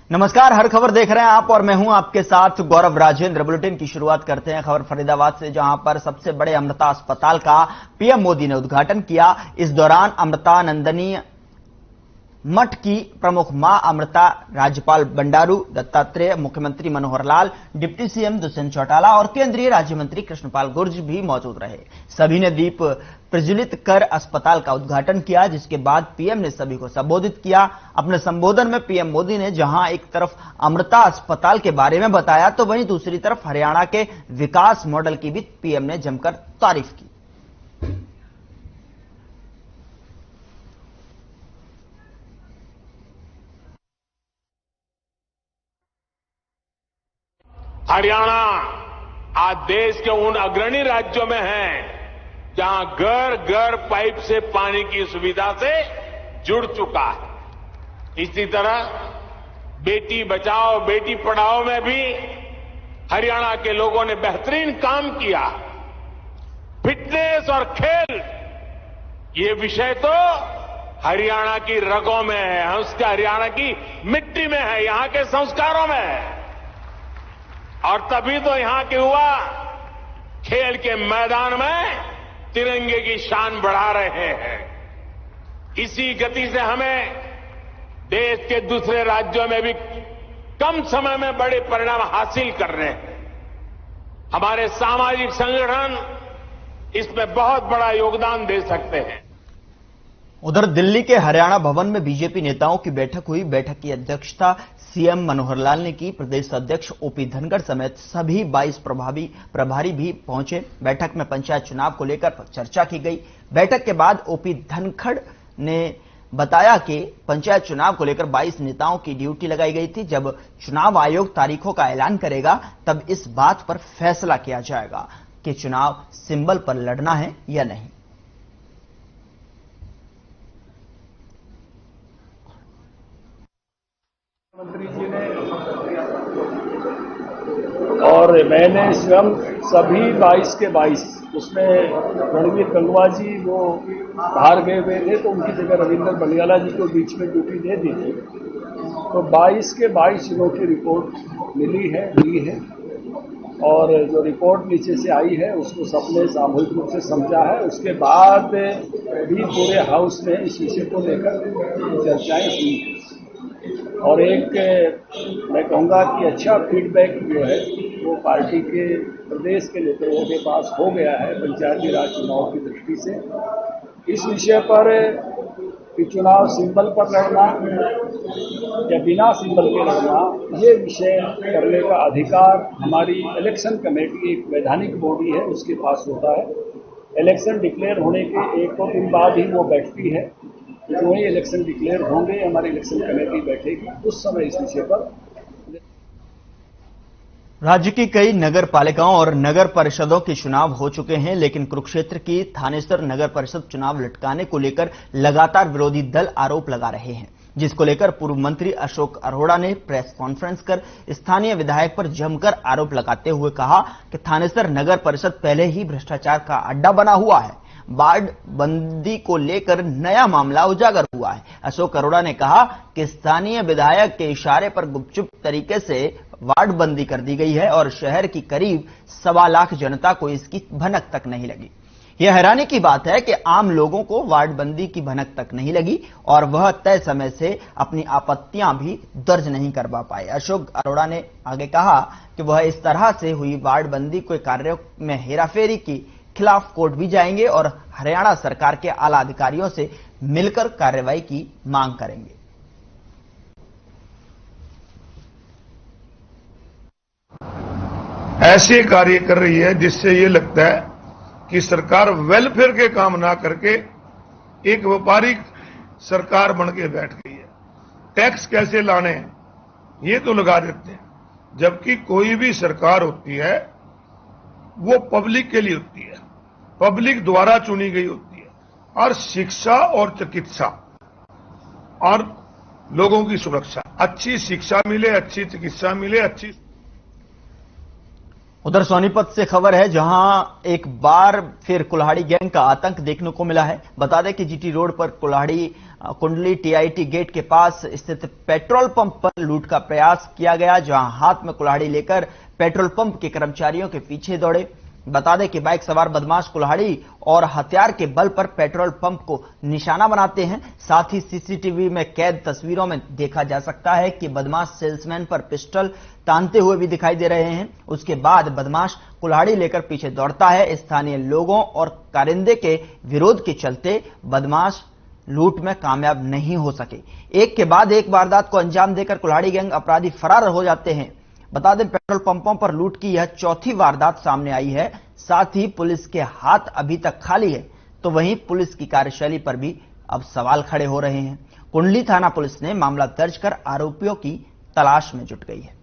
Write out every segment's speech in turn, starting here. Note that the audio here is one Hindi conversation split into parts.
नमस्कार, हर खबर देख रहे हैं आप और मैं हूं आपके साथ गौरव राजेंद्र। बुलेटिन की शुरुआत करते हैं खबर फरीदाबाद से, जहां पर सबसे बड़े अमृता अस्पताल का पीएम मोदी ने उद्घाटन किया। इस दौरान अमृता नंदनी मठ की प्रमुख मां अमृता, राज्यपाल बंडारू दत्तात्रेय, मुख्यमंत्री मनोहर लाल, डिप्टी सीएम दुष्यंत चौटाला और केंद्रीय राज्य मंत्री कृष्णपाल गुर्ज भी मौजूद रहे। सभी ने दीप प्रज्वलित कर अस्पताल का उद्घाटन किया, जिसके बाद पीएम ने सभी को संबोधित किया। अपने संबोधन में पीएम मोदी ने जहां एक तरफ अमृता अस्पताल के बारे में बताया, तो वहीं दूसरी तरफ हरियाणा के विकास मॉडल की भी पीएम ने जमकर तारीफ की। हरियाणा आज देश के उन अग्रणी राज्यों में है जहां घर घर पाइप से पानी की सुविधा से जुड़ चुका है। इसी तरह बेटी बचाओ बेटी पढ़ाओ में भी हरियाणा के लोगों ने बेहतरीन काम किया। फिटनेस और खेल, ये विषय तो हरियाणा की रगों में है, उसके हरियाणा की मिट्टी में है, यहां के संस्कारों में है। और तभी तो यहां के युवा खेल के मैदान में तिरंगे की शान बढ़ा रहे हैं। इसी गति से हमें देश के दूसरे राज्यों में भी कम समय में बड़े परिणाम हासिल कर रहे हैं। हमारे सामाजिक संगठन इसमें बहुत बड़ा योगदान दे सकते हैं। उधर दिल्ली के हरियाणा भवन में बीजेपी नेताओं की बैठक हुई। बैठक की अध्यक्षता सीएम मनोहर लाल ने की। प्रदेश अध्यक्ष ओपी धनखड़ समेत सभी 22 प्रभारी भी पहुंचे। बैठक में पंचायत चुनाव को लेकर चर्चा की गई। बैठक के बाद ओपी धनखड़ ने बताया कि पंचायत चुनाव को लेकर 22 नेताओं की ड्यूटी लगाई गई थी। जब चुनाव आयोग तारीखों का ऐलान करेगा, तब इस बात पर फैसला किया जाएगा कि चुनाव सिंबल पर लड़ना है या नहीं। मंत्री जी ने और मैंने स्वयं सभी 22 के 22, उसमें रणवीर गंगवा जी वो बाहर गए हुए थे, तो उनकी जगह रविंदर बलियाला जी को बीच में ड्यूटी दे दी थी। तो 22 के 22 जिलों की रिपोर्ट ली है और जो रिपोर्ट नीचे से आई है उसको सबने सामूहिक रूप से समझा है। उसके बाद भी पूरे हाउस में इस विषय को लेकर चर्चाएं हुई और एक मैं कहूँगा कि अच्छा फीडबैक जो है वो पार्टी के प्रदेश के नेताओं के पास हो गया है पंचायती राज चुनाव की दृष्टि से। इस विषय पर कि चुनाव सिंबल पर लड़ना या बिना सिंबल के लड़ना, ये विषय करने का अधिकार हमारी इलेक्शन कमेटी, एक वैधानिक बॉडी है, उसके पास होता है। इलेक्शन डिक्लेयर होने के 1-2 दिन बाद ही वो बैठती है। जो ही इलेक्शन डिक्लेयर होंगे, हमारी इलेक्शन कमेटी बैठेगी, उस समय इस विषय पर। राज्य की कई नगर पालिकाओं और नगर परिषदों के चुनाव हो चुके हैं, लेकिन कुरुक्षेत्र की थानेसर नगर परिषद चुनाव लटकाने को लेकर लगातार विरोधी दल आरोप लगा रहे हैं, जिसको लेकर पूर्व मंत्री अशोक अरोड़ा ने प्रेस कॉन्फ्रेंस कर स्थानीय विधायक पर जमकर आरोप लगाते हुए कहा कि थानेसर नगर परिषद पहले ही भ्रष्टाचार का अड्डा बना हुआ है। वार्ड बंदी को लेकर नया मामला उजागर हुआ है। अशोक अरोड़ा ने कहा कि स्थानीय विधायक के इशारे पर गुपचुप तरीके से वार्ड बंदी कर दी गई है और शहर की करीब 1.25 लाख जनता को इसकी भनक तक नहीं लगी। यह हैरानी की बात है कि आम लोगों को वार्ड बंदी की भनक तक नहीं लगी और वह तय समय से अपनी आपत्तियां भी दर्ज नहीं करवा पाए। अशोक अरोड़ा ने आगे कहा कि वह इस तरह से हुई वार्ड बंदी के कार्यों में हेराफेरी की खिलाफ कोर्ट भी जाएंगे और हरियाणा सरकार के आला अधिकारियों से मिलकर कार्रवाई की मांग करेंगे। ऐसे कार्य कर रही है जिससे ये लगता है कि सरकार वेलफेयर के काम ना करके एक व्यापारिक सरकार बन के बैठ गई है। टैक्स कैसे लाने हैं ये तो लगा देते हैं, जबकि कोई भी सरकार होती है वो पब्लिक के लिए होती है, पब्लिक द्वारा चुनी गई होती है। और शिक्षा और चिकित्सा और लोगों की सुरक्षा, अच्छी शिक्षा मिले, अच्छी चिकित्सा मिले, अच्छी उधर सोनीपत से खबर है, जहां एक बार फिर कुल्हाड़ी गैंग का आतंक देखने को मिला है। बता दें कि जीटी रोड पर कुंडली टीआईटी गेट के पास स्थित पेट्रोल पंप पर लूट का प्रयास किया गया, जहां हाथ में कुल्हाड़ी लेकर पेट्रोल पंप के कर्मचारियों के पीछे दौड़े। बता दें कि बाइक सवार बदमाश कुल्हाड़ी और हथियार के बल पर पेट्रोल पंप को निशाना बनाते हैं। साथ ही सीसीटीवी में कैद तस्वीरों में देखा जा सकता है कि बदमाश सेल्समैन पर पिस्टल तानते हुए भी दिखाई दे रहे हैं। उसके बाद बदमाश कुल्हाड़ी लेकर पीछे दौड़ता है। स्थानीय लोगों और कारिंदे के विरोध के चलते बदमाश लूट में कामयाब नहीं हो सके। एक के बाद एक वारदात को अंजाम देकर कुल्हाड़ी गैंग अपराधी फरार हो जाते हैं। बता दें, पेट्रोल पंपों पर लूट की यह चौथी वारदात सामने आई है। साथ ही पुलिस के हाथ अभी तक खाली है, तो वहीं पुलिस की कार्यशैली पर भी अब सवाल खड़े हो रहे हैं। कुंडली थाना पुलिस ने मामला दर्ज कर आरोपियों की तलाश में जुट गई है।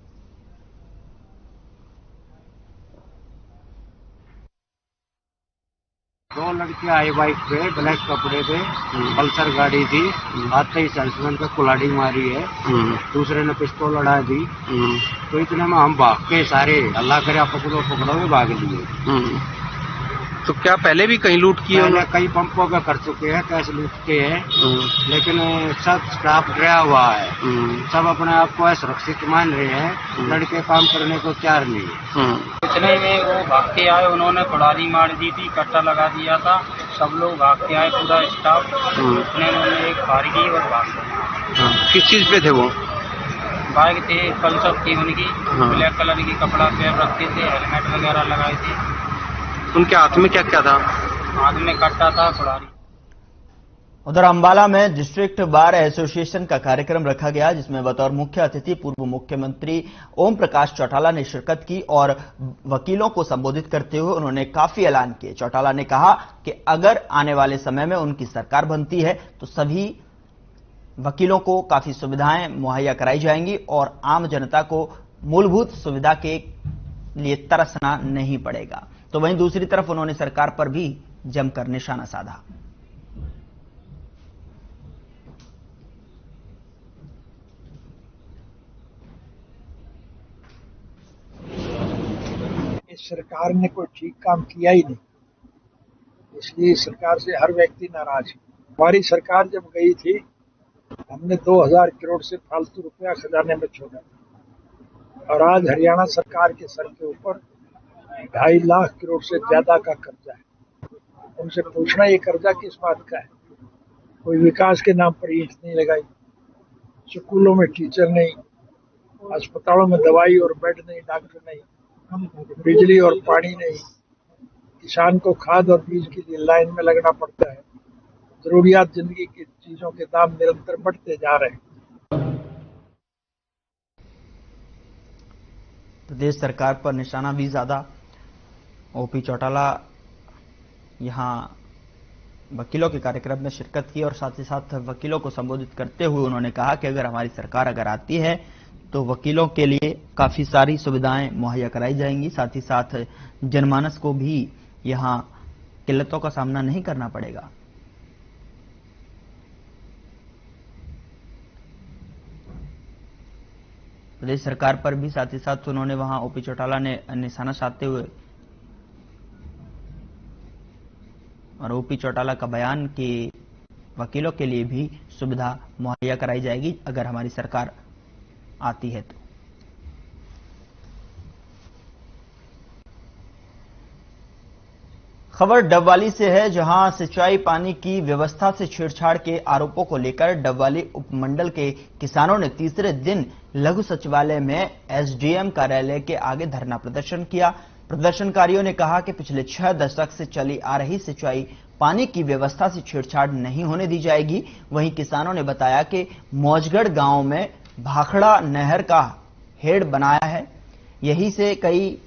दो लड़कियां आई बाइक पे, ब्लैक कपड़े पे, पल्सर गाड़ी थी। आते ही सेल्समैन पे कुल्हाड़ी मारी है, दूसरे ने पिस्तौल लड़ा दी। तो इतने में हम भाग के सारे अल्लाह करे पकड़ो पकड़ो में भाग लिए। तो क्या पहले भी कहीं लूट किए? पहले कई पंपों पे कर चुके हैं, कैश लूट के हैं, लेकिन सब स्टाफ डरा हुआ है। सब अपने आप को सुरक्षित मान रहे हैं, लड़के काम करने को तैयार नहीं। इतने में वो भाग के आए, उन्होंने कुल्हाड़ी मार दी थी, कट्टा लगा दिया था। सब लोग भाग के आए, पूरा स्टाफ। इतने में उन्होंने एक फायर की और भाग गए। किस चीज पे थे वो? बाइक थे, पल्सर थी उनकी, ब्लैक कलर की कपड़ा पहन रखे थे, हेलमेट वगैरह लगाए थे। उनके हाथ में क्या क्या था? हाथ में कट्टा था, कुल्हाड़ी। उधर अंबाला में डिस्ट्रिक्ट बार एसोसिएशन का कार्यक्रम रखा गया, जिसमें बतौर मुख्य अतिथि पूर्व मुख्यमंत्री ओम प्रकाश चौटाला ने शिरकत की और वकीलों को संबोधित करते हुए उन्होंने काफी ऐलान किए। चौटाला ने कहा कि अगर आने वाले समय में उनकी सरकार बनती है तो सभी वकीलों को काफी सुविधाएं मुहैया कराई जाएंगी और आम जनता को मूलभूत सुविधा के लिए तरसना नहीं पड़ेगा। तो वहीं दूसरी तरफ उन्होंने सरकार पर भी जमकर निशाना साधा। इस सरकार ने कोई ठीक काम किया ही नहीं, इसलिए सरकार से हर व्यक्ति नाराज है। हमारी सरकार जब गई थी, हमने 2000 करोड़ से फालतू रुपया खजाने में छोड़ा था, और आज हरियाणा सरकार के सर के ऊपर 2.5 लाख करोड़ से ज्यादा का कर्जा है। उनसे पूछना, ये कर्जा किस बात का है? कोई विकास के नाम पर ईंट नहीं लगाई, स्कूलों में टीचर नहीं, अस्पतालों में दवाई और बेड नहीं, डॉक्टर नहीं, बिजली और पानी नहीं, किसान को खाद और बीज के लिए लाइन में लगना पड़ता है। जरूरियात जिंदगी की चीजों के दाम निरंतर बढ़ते जा रहे हैं। प्रदेश सरकार पर निशाना भी ज्यादा। ओपी चौटाला यहां वकीलों के कार्यक्रम में शिरकत की और साथ ही साथ वकीलों को संबोधित करते हुए उन्होंने कहा कि अगर हमारी सरकार अगर आती है तो वकीलों के लिए काफी सारी सुविधाएं मुहैया कराई जाएंगी। साथ ही साथ जनमानस को भी यहां किल्लतों का सामना नहीं करना पड़ेगा। प्रदेश सरकार पर भी साथ ही साथ उन्होंने वहां ओपी चौटाला ने निशाना साधते हुए और ओपी चौटाला का बयान कि वकीलों के लिए भी सुविधा मुहैया कराई जाएगी अगर हमारी सरकार आती है तो। खबर डबवाली से है, जहां सिंचाई पानी की व्यवस्था से छेड़छाड़ के आरोपों को लेकर डबवाली उपमंडल के किसानों ने तीसरे दिन लघु सचिवालय में एसडीएम कार्यालय के आगे धरना प्रदर्शन किया। प्रदर्शनकारियों ने कहा कि पिछले 6 दशक से चली आ रही सिंचाई पानी की व्यवस्था से छेड़छाड़ नहीं होने दी जाएगी। वहीं किसानों ने बताया कि मौजगढ़ गांव में भाखड़ा नहर का हेड बनाया है, यही से कई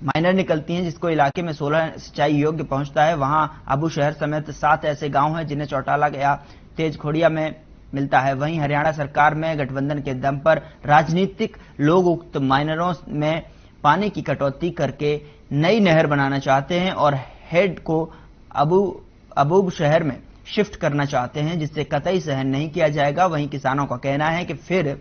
माइनर निकलती हैं जिसको इलाके में 16 सिंचाई योग्य पहुंचता है। वहां अबू शहर समेत 7 ऐसे गांव हैं जिन्हें चौटाला या तेज खोड़िया में मिलता है। वहीं हरियाणा सरकार में गठबंधन के दम पर राजनीतिक लोग उक्त माइनरों में पानी की कटौती करके नई नहर बनाना चाहते हैं और हेड को अबूब शहर में शिफ्ट करना चाहते हैं, जिससे कतई सहन नहीं किया जाएगा। वहीं किसानों का कहना है कि फिर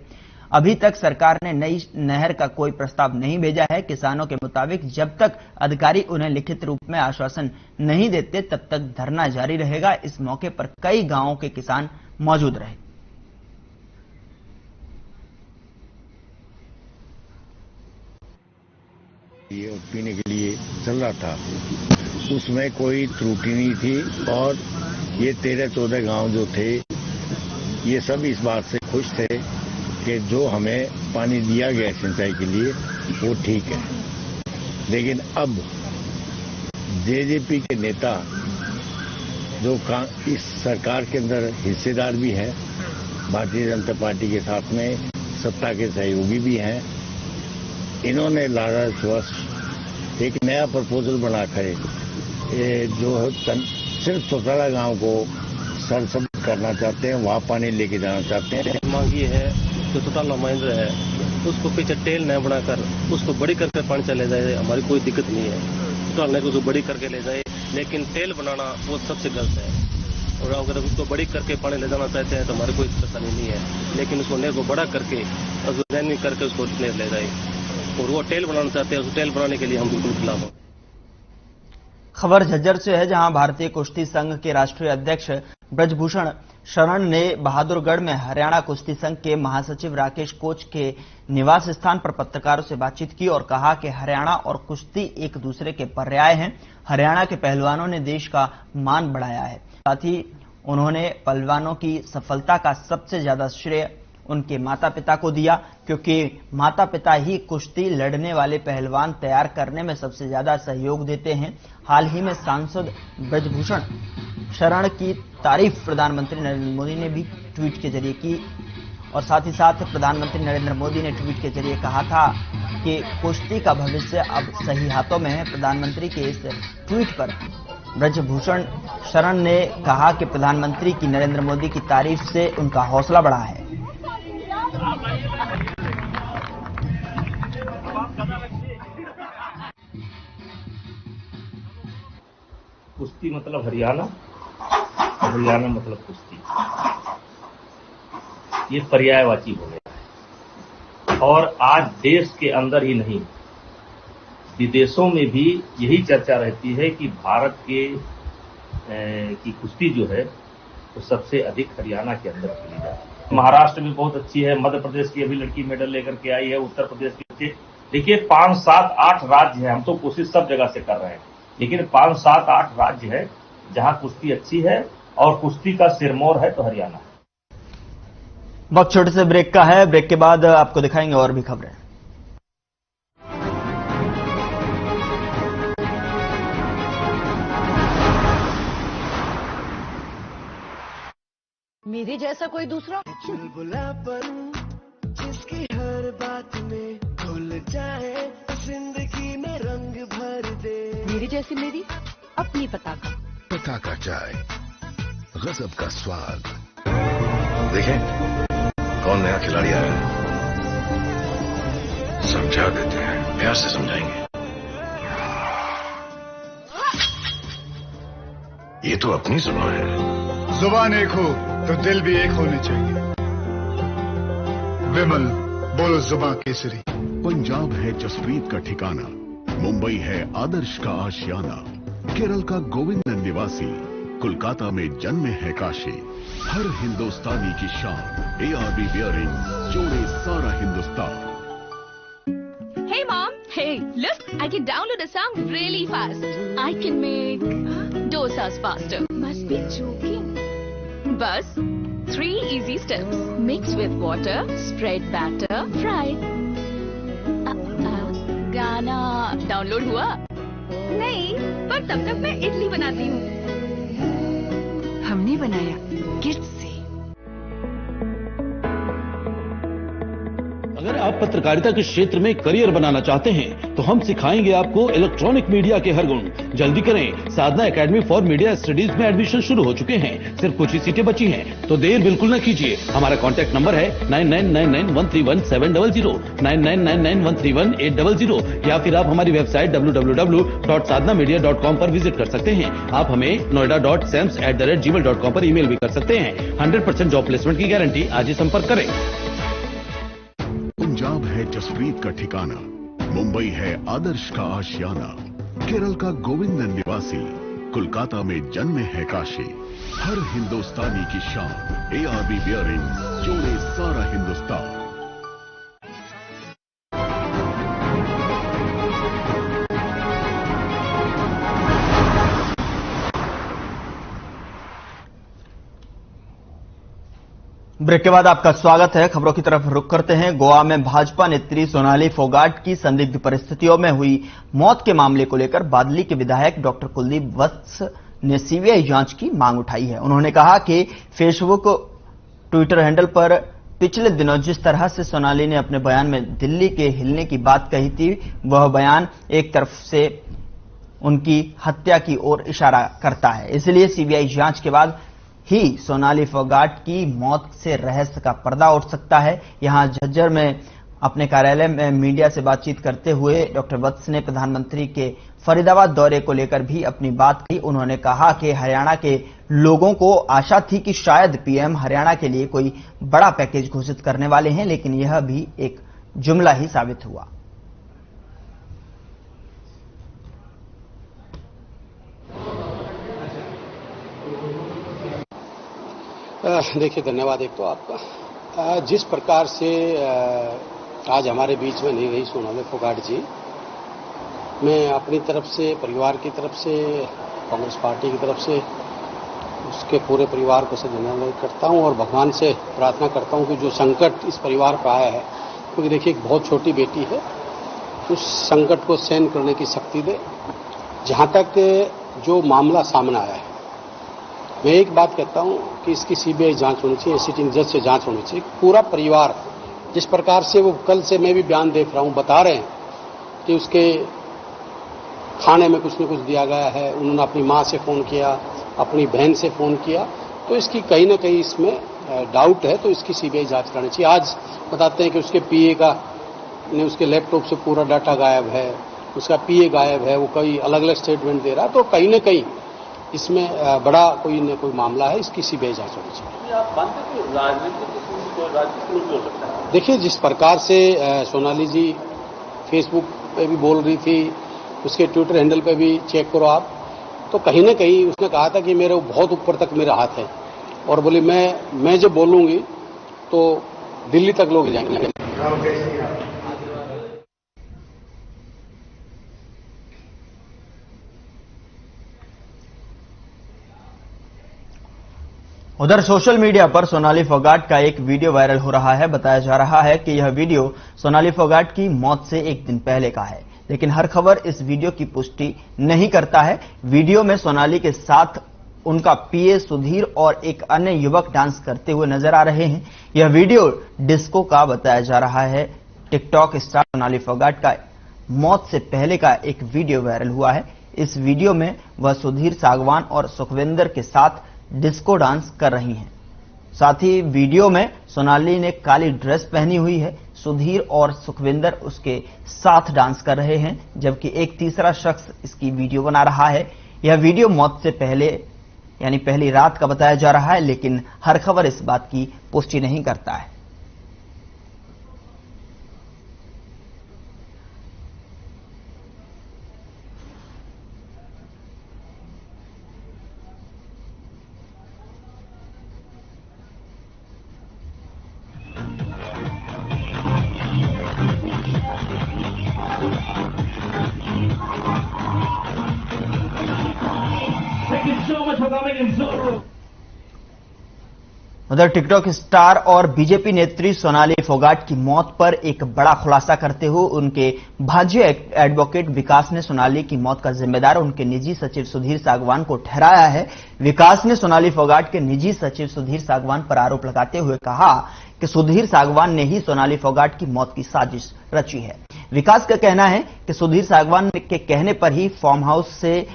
अभी तक सरकार ने नई नहर का कोई प्रस्ताव नहीं भेजा है। किसानों के मुताबिक जब तक अधिकारी उन्हें लिखित रूप में आश्वासन नहीं देते तब तक धरना जारी रहेगा। इस मौके पर कई गांवों के किसान मौजूद रहे। ये पीने के लिए चल रहा था, उसमें कोई त्रुटि नहीं थी और ये 13-14 गांव जो थे ये सब इस बात से खुश थे कि जो हमें पानी दिया गया सिंचाई के लिए वो ठीक है। लेकिन अब जेजेपी के नेता जो इस सरकार के अंदर हिस्सेदार भी है, भारतीय जनता पार्टी के साथ में सत्ता के सहयोगी भी हैं, इन्होंने लालचवश एक नया प्रपोजल बनाकर जो सिर्फ चौटाला गांव को सरसब्ज करना चाहते हैं, वहां पानी लेके जाना चाहते हैं। मांग ये है जो चौटाला महेंद्र है उसको पीछे टेल न बनाकर उसको बड़ी करके पानी चले जाए, हमारी कोई दिक्कत नहीं है। चौटाला को उसको बड़ी करके ले जाए, लेकिन टेल बनाना वो सबसे गलत है। और अगर उसको बड़ी करके पानी ले जाना चाहते हैं तो हमारी कोई परेशानी नहीं है, लेकिन उसको नेर को बड़ा करके डिजाइनिंग करके उसको नेर ले जाए। और वो टेल बनाना चाहते हैं, उस टेल बनाने के लिए हम बिल्कुल खिलाफ हैं। खबर झज्जर से है, जहां भारतीय कुश्ती संघ के राष्ट्रीय अध्यक्ष ब्रजभूषण शरण ने बहादुरगढ़ में हरियाणा कुश्ती संघ के महासचिव राकेश कोच के निवास स्थान पर पत्रकारों से बातचीत की और कहा कि हरियाणा और कुश्ती एक दूसरे के पर्याय हैं। हरियाणा के पहलवानों ने देश का मान बढ़ाया है। साथ ही उन्होंने पहलवानों की सफलता का सबसे ज्यादा श्रेय उनके माता पिता को दिया, क्योंकि माता पिता ही कुश्ती लड़ने वाले पहलवान तैयार करने में सबसे ज्यादा सहयोग देते हैं। हाल ही में सांसद ब्रजभूषण शरण की तारीफ प्रधानमंत्री नरेंद्र मोदी ने भी ट्वीट के जरिए की और साथ ही साथ प्रधानमंत्री नरेंद्र मोदी ने ट्वीट के जरिए कहा था कि कुश्ती का भविष्य अब सही हाथों में है। प्रधानमंत्री के इस ट्वीट पर ब्रजभूषण शरण ने कहा कि प्रधानमंत्री की नरेंद्र मोदी की तारीफ से उनका हौसला बढ़ा है। कुश्ती मतलब हरियाणा, हरियाणा मतलब कुश्ती, ये पर्यायवाची हो गया। और आज देश के अंदर ही नहीं विदेशों में भी यही चर्चा रहती है कि भारत के की कुश्ती जो है वो सबसे अधिक हरियाणा के अंदर खेली जाती है। महाराष्ट्र में बहुत अच्छी है, मध्य प्रदेश की अभी लड़की मेडल लेकर के आई है, उत्तर प्रदेश की। देखिए 5, 7, 8 राज्य है, हम तो कोशिश सब जगह से कर रहे हैं, लेकिन 5, 7, 8 राज्य है जहां कुश्ती अच्छी है और कुश्ती का सिरमौर है तो हरियाणा है। बहुत छोटे से ब्रेक का है, ब्रेक के बाद आपको दिखाएंगे और भी खबरें। मेरे जैसा कोई दूसरा बुलापन जिसकी हर बात में खुल जाए, जिंदगी में रंग भर दे। मेरी जैसी मेरी अपनी पताका चाय, गजब का स्वाद। देखें कौन नया खिलाड़ी आया है, समझा देते हैं, प्यार से समझाएंगे। ये तो अपनी जुबान है। जुबान एक हो तो दिल भी एक होने चाहिए। विमल बोलो जुबान केसरी। पंजाब है जसप्रीत का ठिकाना, मुंबई है आदर्श का आशियाना, केरल का गोविंद निवासी, कोलकाता में जन्मे है काशी। हर हिंदुस्तानी की शान, ARB बियरिंग जोड़े सारा Hindustan. Hey mom, hey, look, I can download a song really fast. I can make dosas faster. Must be joking. Bus, 3 easy steps. Mix with water, spread batter, fry. गाना डाउनलोड हुआ? नहीं, पर तब तक मैं इडली बनाती हूँ। हमने बनाया किड्स से। अगर आप पत्रकारिता के क्षेत्र में करियर बनाना चाहते हैं तो हम सिखाएंगे आपको इलेक्ट्रॉनिक मीडिया के हर गुण। जल्दी करें, साधना एकेडमी फॉर मीडिया स्टडीज में एडमिशन शुरू हो चुके हैं, सिर्फ कुछ ही सीटें बची हैं, तो देर बिल्कुल न कीजिए। हमारा कॉन्टैक्ट नंबर है 9999131700, 9999131800, या फिर आप हमारी वेबसाइट www.sadhnamedia.com पर विजिट कर सकते हैं। आप हमें noida.sams@gmail.com पर ईमेल भी कर सकते हैं। 100% जॉब प्लेसमेंट की गारंटी। आज ही संपर्क करें। जसप्रीत का ठिकाना, मुंबई है आदर्श का आशियाना, केरल का गोविंदन निवासी, कोलकाता में जन्मे है काशी। हर हिंदुस्तानी की शान, ARB बियरिंग्स, जोड़े सारा हिंदुस्तान। ब्रेक के बाद आपका स्वागत है। खबरों की तरफ रुख करते हैं। गोवा में भाजपा नेत्री सोनाली फोगाट की संदिग्ध परिस्थितियों में हुई मौत के मामले को लेकर बादली के विधायक डॉक्टर कुलदीप वत्स ने सीबीआई जांच की मांग उठाई है। उन्होंने कहा कि फेसबुक, ट्विटर हैंडल पर पिछले दिनों जिस तरह से सोनाली ने अपने बयान में दिल्ली के हिलने की बात कही थी, वह बयान एक तरफ से उनकी हत्या की ओर इशारा करता है। इसलिए सीबीआई जांच के बाद ही सोनाली फोगाट की मौत से रहस्य का पर्दा उठ सकता है। यहां झज्जर में अपने कार्यालय में मीडिया से बातचीत करते हुए डॉक्टर वत्स ने प्रधानमंत्री के फरीदाबाद दौरे को लेकर भी अपनी बात कही। उन्होंने कहा कि हरियाणा के लोगों को आशा थी कि शायद पीएम हरियाणा के लिए कोई बड़ा पैकेज घोषित करने वाले हैं, लेकिन यह भी एक जुमला ही साबित हुआ। देखिए, धन्यवाद एक तो आपका। जिस प्रकार से आज हमारे बीच में नहीं रही सोनाली फोगाट जी, मैं अपनी तरफ से, परिवार की तरफ से, कांग्रेस पार्टी की तरफ से उसके पूरे परिवार को धन्यवाद करता हूं और भगवान से प्रार्थना करता हूं कि जो संकट इस परिवार पर आया है, क्योंकि देखिए एक बहुत छोटी बेटी है, उस संकट को सहन करने की शक्ति दे। जहां तक जो मामला सामने आया है, मैं एक बात कहता हूं कि इसकी सीबीआई जांच होनी चाहिए, सिटिंग जज से जांच होनी चाहिए। पूरा परिवार जिस प्रकार से वो, कल से मैं भी बयान देख रहा हूं, बता रहे हैं कि उसके खाने में कुछ न कुछ दिया गया है। उन्होंने अपनी मां से फोन किया, अपनी बहन से फोन किया, तो इसकी कहीं ना कहीं इसमें डाउट है, तो इसकी सीबीआई जांच करनी चाहिए। आज बताते हैं कि उसके पीए का ने उसके लैपटॉप से पूरा डाटा गायब है, उसका पीए गायब है, वो कई अलग अलग स्टेटमेंट दे रहा है, तो कहीं ना कहीं इसमें बड़ा कोई न कोई मामला है, इसकी सीबीआई जांच होनी चाहिए। आप मानते हैं राजनीतिक हो सकता है? देखिए, जिस प्रकार से सोनाली जी फेसबुक पे भी बोल रही थी, उसके ट्विटर हैंडल पे भी चेक करो आप, तो कहीं ना कहीं उसने कहा था कि मेरे बहुत ऊपर तक मेरा हाथ है, और बोली मैं जब बोलूंगी तो दिल्ली तक लोग जाएंगे। उधर सोशल मीडिया पर सोनाली फोगाट का एक वीडियो वायरल हो रहा है। बताया जा रहा है कि यह वीडियो सोनाली फोगाट की मौत से एक दिन पहले का है, लेकिन हर खबर इस वीडियो की पुष्टि नहीं करता है। वीडियो में सोनाली के साथ उनका पीए सुधीर और एक अन्य युवक डांस करते हुए नजर आ रहे हैं। यह वीडियो डिस्को का बताया जा रहा है। टिकटॉक स्टार सोनाली फोगाट का मौत से पहले का एक वीडियो वायरल हुआ है। इस वीडियो में वह सुधीर सागवान और सुखविंदर के साथ डिस्को डांस कर रही हैं। साथ ही वीडियो में सोनाली ने काली ड्रेस पहनी हुई है। सुधीर और सुखविंदर उसके साथ डांस कर रहे हैं, जबकि एक तीसरा शख्स इसकी वीडियो बना रहा है। यह वीडियो मौत से पहले यानी पहली रात का बताया जा रहा है, लेकिन हर खबर इस बात की पुष्टि नहीं करता है। उधर टिकटॉक स्टार और बीजेपी नेत्री सोनाली फोगाट की मौत पर एक बड़ा खुलासा करते हुए उनके भाज्य एडवोकेट विकास ने सोनाली की मौत का जिम्मेदार उनके निजी सचिव सुधीर सागवान को ठहराया है। विकास ने सोनाली फोगाट के निजी सचिव सुधीर सागवान पर आरोप लगाते हुए कहा कि सुधीर सागवान ने ही सोनाली फोगाट की मौत की साजिश रची है। विकास का कहना है कि सुधीर सागवान के कहने पर ही फार्म हाउस से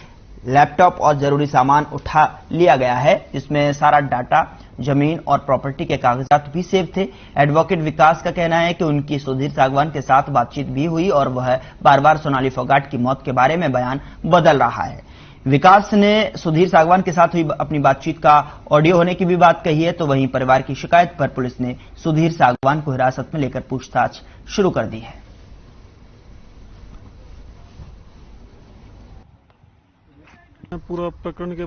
लैपटॉप और जरूरी सामान उठा लिया गया है, जिसमें सारा डाटा, जमीन और प्रॉपर्टी के कागजात भी सेव थे। एडवोकेट विकास का कहना है कि उनकी सुधीर सागवान के साथ बातचीत भी हुई और वह बार बार सोनाली फोगाट की मौत के बारे में बयान बदल रहा है। विकास ने सुधीर सागवान के साथ हुई अपनी बातचीत का ऑडियो होने की भी बात कही है, तो वहीं परिवार की शिकायत पर पुलिस ने सुधीर सागवान को हिरासत में लेकर पूछताछ शुरू कर दी है। मैं पूरा प्रकरण के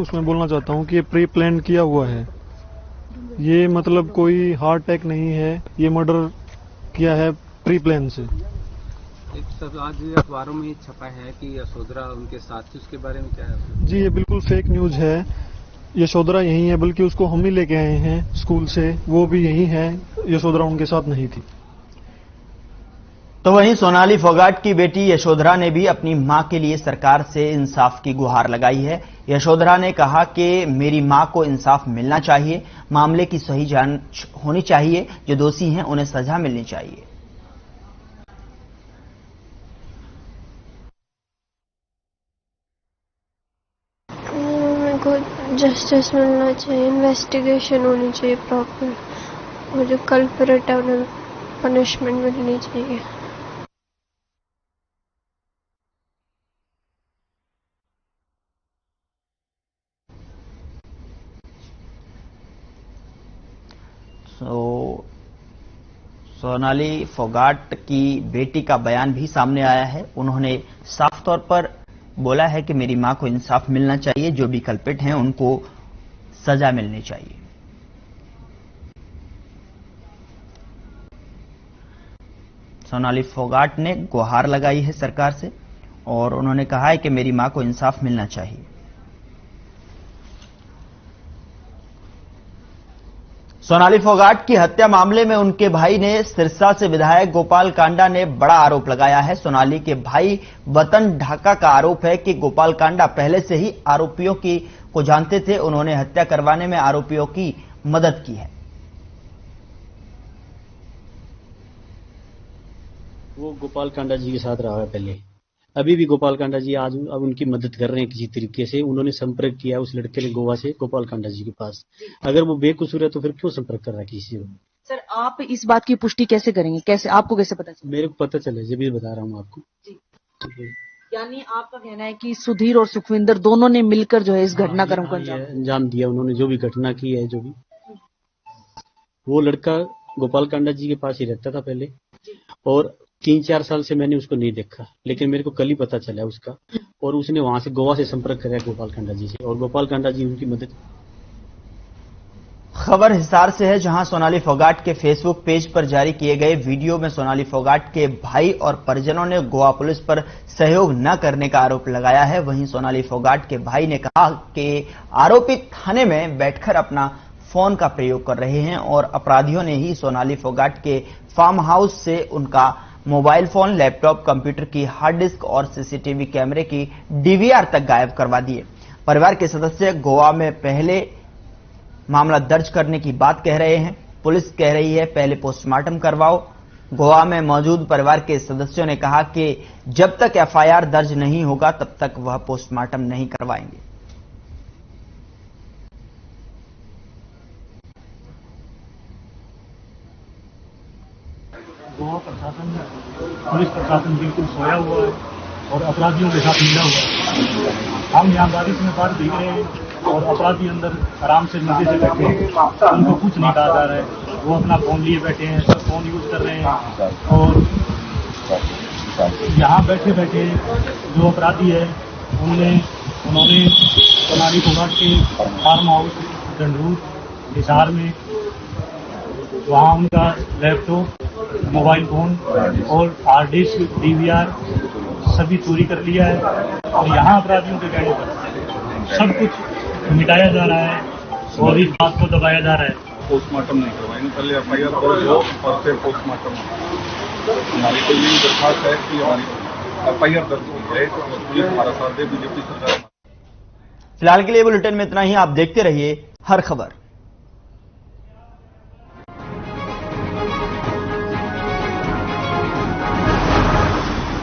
उसमें बोलना चाहता हूं कि ये प्री प्लान किया हुआ है। ये मतलब कोई हार्ट अटैक नहीं है, ये मर्डर किया है प्री प्लान से। एक सब आज अखबारों में छपा है कि यशोधरा उनके साथ थी, उसके बारे में क्या है? जी, ये बिल्कुल फेक न्यूज है। यशोधरा यही है, बल्कि उसको हम ही लेके आए हैं स्कूल से, वो भी यही है। यशोधरा उनके साथ नहीं थी। तो वहीं सोनाली फोगाट की बेटी यशोधरा ने भी अपनी मां के लिए सरकार से इंसाफ की गुहार लगाई है। यशोधरा ने कहा कि मेरी मां को इंसाफ मिलना चाहिए, मामले की सही जांच होनी चाहिए, जो दोषी हैं उन्हें सजा मिलनी चाहिए। मेरे को जस्टिस मिलना चाहिए, इन्वेस्टिगेशन होनी चाहिए प्रॉपर, और जो कल्प्रिट है उन्हें पनिशमेंट मिलनी चाहिए। सोनाली फोगाट की बेटी का बयान भी सामने आया है। उन्होंने साफ तौर पर बोला है कि मेरी मां को इंसाफ मिलना चाहिए, जो भी कल्प्रिट हैं उनको सजा मिलनी चाहिए। सोनाली फोगाट ने गुहार लगाई है सरकार से और उन्होंने कहा है कि मेरी मां को इंसाफ मिलना चाहिए। सोनाली फोगाट की हत्या मामले में उनके भाई ने सिरसा से विधायक गोपाल कांडा ने बड़ा आरोप लगाया है। सोनाली के भाई वतन ढाका का आरोप है कि गोपाल कांडा पहले से ही आरोपियों को जानते थे, उन्होंने हत्या करवाने में आरोपियों की मदद की है। वो गोपाल कांडा जी के साथ रहा है पहले, अभी भी गोपाल कांडा जी आज अब उनकी मदद कर रहे हैं किसी तरीके से। उन्होंने संपर्क किया उस लड़के ने गोवा से गोपाल कांडा जी के पास। अगर वो बेकसूर है तो फिर क्यों संपर्क कर रहा है किसी को? सर, आप इस बात की पुष्टि कैसे करेंगे? कैसे आपको कैसे पता चला? मेरे को पता चले, जब भी बता रहा हूँ आपको। यानी आपका कहना है कि सुधीर और सुखविंदर दोनों ने मिलकर जो है इस घटनाक्रम को अंजाम दिया। उन्होंने जो भी घटना की है, जो भी, वो लड़का गोपाल कांडा जी के पास ही रहता था पहले, और 3-4 साल से मैंने उसको नहीं देखा, लेकिन मेरे को कल ही पता चला उसका, और उसने वहां से गोवा से संपर्क कराया गोपाल कांडा जी से, और गोपाल कांडा जी उनकी मदद। खबर हिसार से है, जहां सोनाली फोगाट के फेसबुक पेज पर जारी किए गए वीडियो में सोनाली फोगाट के भाई और परिजनों ने गोवा पुलिस पर सहयोग न करने का आरोप लगाया है। वहीं सोनाली फोगाट के भाई ने कहा कि आरोपी थाने में बैठकर अपना फोन का प्रयोग कर रहे हैं और अपराधियों ने ही सोनाली फोगाट के फार्म हाउस से उनका मोबाइल फोन, लैपटॉप, कंप्यूटर की हार्ड डिस्क और सीसीटीवी कैमरे की डीवीआर तक गायब करवा दिए। परिवार के सदस्य गोवा में पहले मामला दर्ज करने की बात कह रहे हैं। पुलिस कह रही है पहले पोस्टमार्टम करवाओ। गोवा में मौजूद परिवार के सदस्यों ने कहा कि जब तक एफआईआर दर्ज नहीं होगा तब तक वह पोस्टमार्टम नहीं करवाएंगे। गोवा प्रशासन, पुलिस प्रशासन बिल्कुल सोया हुआ है और अपराधियों के साथ मिला हुआ है। हम यहाँ बारिश में बाहर भीग रहे हैं और अपराधी अंदर आराम से मजे से बैठे हैं, उनको कुछ नहीं कहा जा रहा है। वो अपना फोन लिए बैठे हैं, सब फोन यूज कर रहे हैं, और यहाँ बैठे बैठे जो अपराधी है उन्होंने सोनाली फोगाट के फार्म हाउस डंडूर हिसार में वहाँ उनका लैपटॉप, मोबाइल फोन और हार्ड डिस्क, डीवीआर सभी चोरी कर लिया है, और यहाँ अपराधियों के कहने पर सब कुछ मिटाया जा रहा है और इस बात को दबाया जा रहा है। पोस्टमार्टम नहीं करवाएंगे, पहले एफआईआर दर्ज हो और फिर पोस्टमार्टम। हमारी तो यही दरखास्त है कि हमारी एफआईआर दर्ज की जाए और पुलिस हमारा साथ दे, बीजेपी सरकार। फिलहाल के लिए बुलेटिन में इतना ही। आप देखते रहिए हर खबर।